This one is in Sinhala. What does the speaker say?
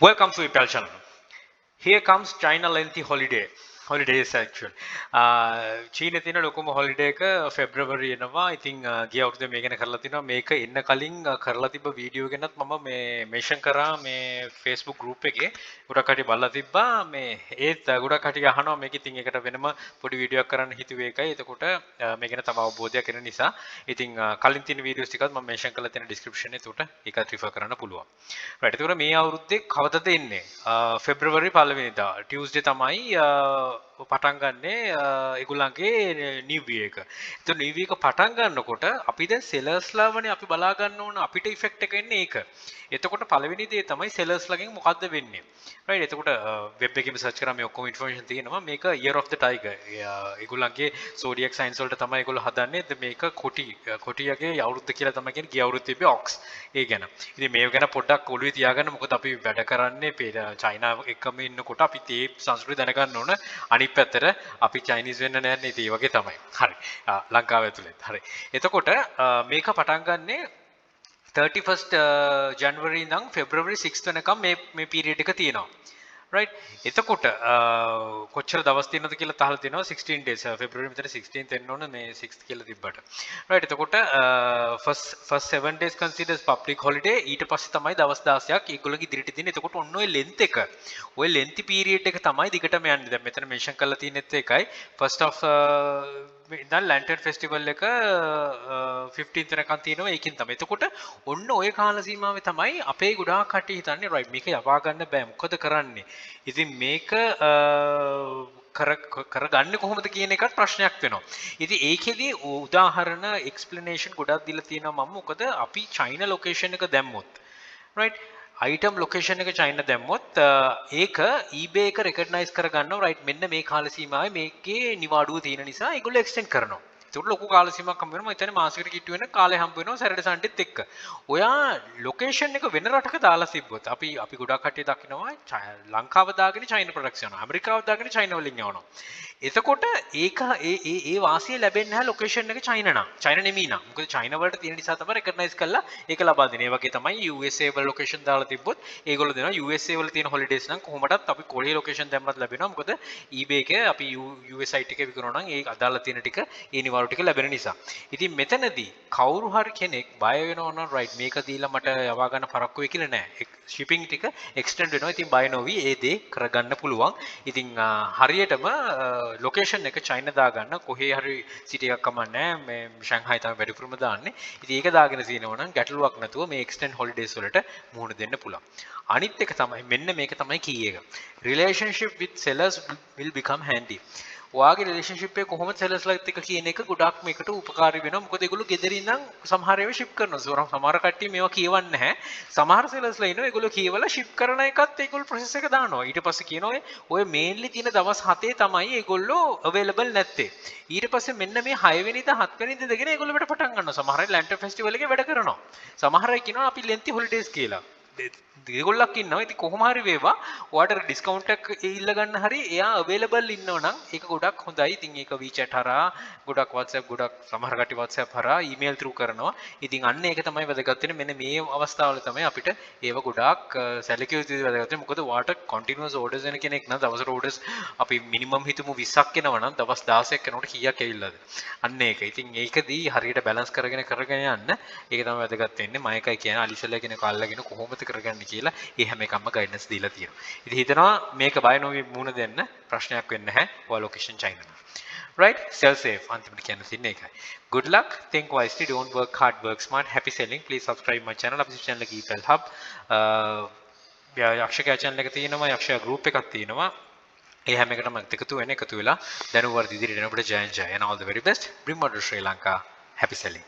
Welcome to Ipal channel. Here comes China lengthy holidays actually. චීනේ තියෙන ලොකුම හොලිඩේ එක February එනවා. ඉතින් ගිය අවුරුද්දේ මේක ගැන කරලා තිනවා. මේක එන්න කලින් කරලා තිබ්බ වීඩියෝ ගැනත් මම මේ මෙන්ෂන් කරා මේ Facebook group එකේ. ගොඩක් කටි බලලා තිබ්බා. මේ ඒත් ගොඩක් කටි අහනවා මේක ඉතින් ඒකට වෙනම පොඩි වීඩියෝ එකක් කරන්න හිතුවේ එකයි. එතකොට මේ ගැන තව අවබෝධයක් එන නිසා ඉතින් කලින් තියෙන වීඩියෝස් ටිකත් මම මෙන්ෂන් කරලා තියෙන description එකේ උඩ ඒකත් රිෆර් කරන්න පුළුවන්. right. එතකොට මේ අවුරුද්දේ කවදද එන්නේ? February 1 වෙනිදා Tuesday තමයි පටන් ගන්නේ ඒගොල්ලන්ගේ new year එක. එතකොට new year එක පටන් ගන්නකොට අපි දැන් sellers ලාවනේ අපි බලා ගන්න ඕන අපිට effect එක එන්නේ ඒක. එතකොට පළවෙනි දේ තමයි sellers ලගෙන් මොකද්ද වෙන්නේ. right. එතකොට web එකේම search කරාම මේ ඔක්කොම information තියෙනවා. මේක year of the tiger. ඒගොල්ලන්ගේ zodiac signs වලට තමයි ඒගොල්ලෝ හදන්නේ. මේක කොටියගේ අවුරුද්ද කියලා තමයි කියන්නේ. ගිය අවුරුද්දේ තිබ්බේ ox. ඒ ගැන. ඉතින් මේක ගැන පොඩ්ඩක් ඔළුවේ තියාගන්න. මොකද අපි වැඩ කරන්නේ චයිනා එක්කම ඉන්නකොට අපි ඒ සංස්කෘතිය දැනගන්න ඕන. අනිත් පැත්තට අපි චයිනීස් වෙන්න නෑනේ. ඒ වගේ තමයි. හරි. ලංකාව ඇතුළේ. හරි. එතකොට මේක පටන් ගන්නේ 31st January ඉඳන් February 6th වෙනකම් මේ period එක තියෙනවා. right. එතකොට කොච්චර දවස් තියෙනවද කියලා තහලා තියෙනවා 16 days. February මෙතන 16th එන්න ඕන මේ 6th කියලා තිබ්බට. right. එතකොට first 7 days considers public holiday. ඊට පස්සේ තමයි දවස් 16ක් ඒගොල්ලෝගේ ඉදිරියට තියෙන්නේ. එතකොට ඔන්න ඔය length එක. ඔය lengthy period එක තමයි දිගටම යන්නේ. දැන් මෙතන mention කරලා තියෙනෙත් ඒකයි. first of ඉතින් ලැන්ටර්න් ෆෙස්ටිවල් එක 15th වෙනකන් තියෙනවා. ඒකෙන් තමයි. එතකොට ඔන්න ඔය කාල සීමාවේ තමයි අපේ ගොඩාක් කට්ටිය හිතන්නේ right මේක යවා ගන්න බෑ. මොකද කරන්නේ? ඉතින් මේක කරගන්නේ කොහොමද කියන එකත් ප්‍රශ්නයක් වෙනවා. ඉතින් ඒකෙදි උදාහරණ explanation ගොඩක් දීලා තියෙනවා මම. මොකද අපි China location එක දැම්මොත් right item location එක China දැම්මොත් ඒක eBay එක recognize කරගන්නවා right මෙන්න මේ කාල සීමාවේ මේකේ නිවාඩුව තියෙන නිසා ඒගොල්ලෝ extend කරනවා. ඒකට ලොකු කාල සීමාවක් හම්බ වෙනවා. මම මාසෙකට කිට්ටු වෙන කාලේ හම්බ වෙනවා Saturday Sunday එක්ක. ඔයා location එක වෙන රටක දාලා තිබ්බොත් අපි ගොඩක් කට්ටිය දකිනවා ලංකාව දාගෙන China products යනවා. ඇමරිකාව දාගෙන China වලින් යවනවා. එතකොට ඒක ඒ වාසිය ලැබෙන්නේ නැහැ location එක China නම්. China නෙමෙයි නම්. මොකද China වලට තියෙන නිසා තමයි recognize කරලා ඒක ලබා දෙන්නේ. ඒ වගේ තමයි USA වල location දාලා තිබ්බොත් ඒගොල්ලෝ දෙනවා USA වල තියෙන holidays නම් කොහොමදත් අපි කොහේ location දැම්මත් ලැබෙනවා. මොකද eBay එකේ අපි US site එකේ විකුණනවා නම් ඒ අදාළ තියෙන ටික ඒ නිවාඩු ටික ලැබෙන නිසා. ඉතින් මෙතනදී කවුරු හරි කෙනෙක් බය වෙනවා නම් right මේක දීලා මට යවා ගන්න පරක්කු වෙයි කියලා නෑ. shipping ටික extend වෙනවා. ඉතින් බය නොවි ඒ දේ කරගන්න පුළුවන්. ඉතින් හරියටම location එක China දාගන්න කොහේ හරි city එකක් කමන්නේ මේ Shanghai තමයි වැඩිපුරම දාන්නේ. ඉතින් ඒක දාගෙන තියෙනවා නම් ගැටලුවක් නැතුව මේ extend holidays වලට මුහුණ දෙන්න පුළුවන්. අනිත් එක තමයි මෙන්න මේක තමයි key එක. Relationship with sellers will become handy. ඔයාගේ රිලේෂන්ෂිප් එක කොහොමද sellers ලත් එක්ක කියන එක ගොඩක් මේකට උපකාරී වෙනවා. මොකද ඒගොල්ලෝ ගෙදරින් නම් සමහර ඒවා ship කරනවා. සමහර කට්ටිය මේවා කියවන්නේ නැහැ. සමහර sellers ලා ඉන්නවා ඒගොල්ලෝ කියවලා ship කරන එකත් ඒගොල්ලෝ process එක දානවා. ඊට පස්සේ කියනවා ඔය mainly තියෙන දවස් 7 තමයි ඒගොල්ලෝ available නැත්තේ. ඊට පස්සේ මෙන්න මේ 6 වෙනිදා 7 වෙනිදා දෙගෙන ඒගොල්ලෝ වැඩ පටන් ගන්නවා. සමහර අය lantern festival එකේ වැඩ කරනවා. සමහර අය කියනවා අපි lengthy holidays කියලා. ඒගොල්ලක් ඉන්නවා. ඉතින් කොහොම හරි වේවා ඔයාලට ඩිස්කවුන්ට් එක ඉල්ල ගන්න හරි එයා අවේලබල් ඉන්නවා නම් ඒක ගොඩක් හොඳයි. ඉතින් ඒක WeChat හරහා ගොඩක් WhatsApp ගොඩක් සමහර කටි WhatsApp හරහා email through කරනවා. ඉතින් අන්න ඒක තමයි වැදගත් වෙන්නේ. මෙන්න මේ අවස්ථාවල තමයි අපිට ඒව ගොඩක් සැලකිය යුතු වැදගත් වෙන්නේ. මොකද ඔයාලට continuous orders එන කෙනෙක් නම් දවසට orders අපි minimum හිතමු 20ක් එනවා නම් දවස් 16ක් යනකොට කීයක් ඇවිල්ලාද? අන්න ඒක. ඉතින් ඒකදී හරියට balance කරගෙන යන්න ඒක තමයි වැදගත් වෙන්නේ. මම එකයි කියන්නේ අලිසලා කෙනෙක් අල්ලගෙන කොහොමද කරගන්නේ කියලා ඒ හැම එකක්ම ගයිඩන්ස් දීලා තියෙනවා. ඉතින් හිතනවා මේක බය නොවි මුණ දෙන්න ප්‍රශ්නයක් වෙන්නේ නැහැ. ඔයා location China. right. Sell safe. අන්තිමට කියන්න තියෙන්නේ ඒකයි. Good luck. Think wisely. Don't work hard. Work smart. Happy selling. Please subscribe my channel. අපේ channel එක EPL Hub. යක්ෂකයා channel එක තියෙනවා. යක්ෂයා group එකක් තියෙනවා. ඒ හැම එකටම එකතු වෙලා දැනුවර්ධ ඉදිරියට යනකොට ජය and all the very best. Bring model Sri Lanka. Happy selling.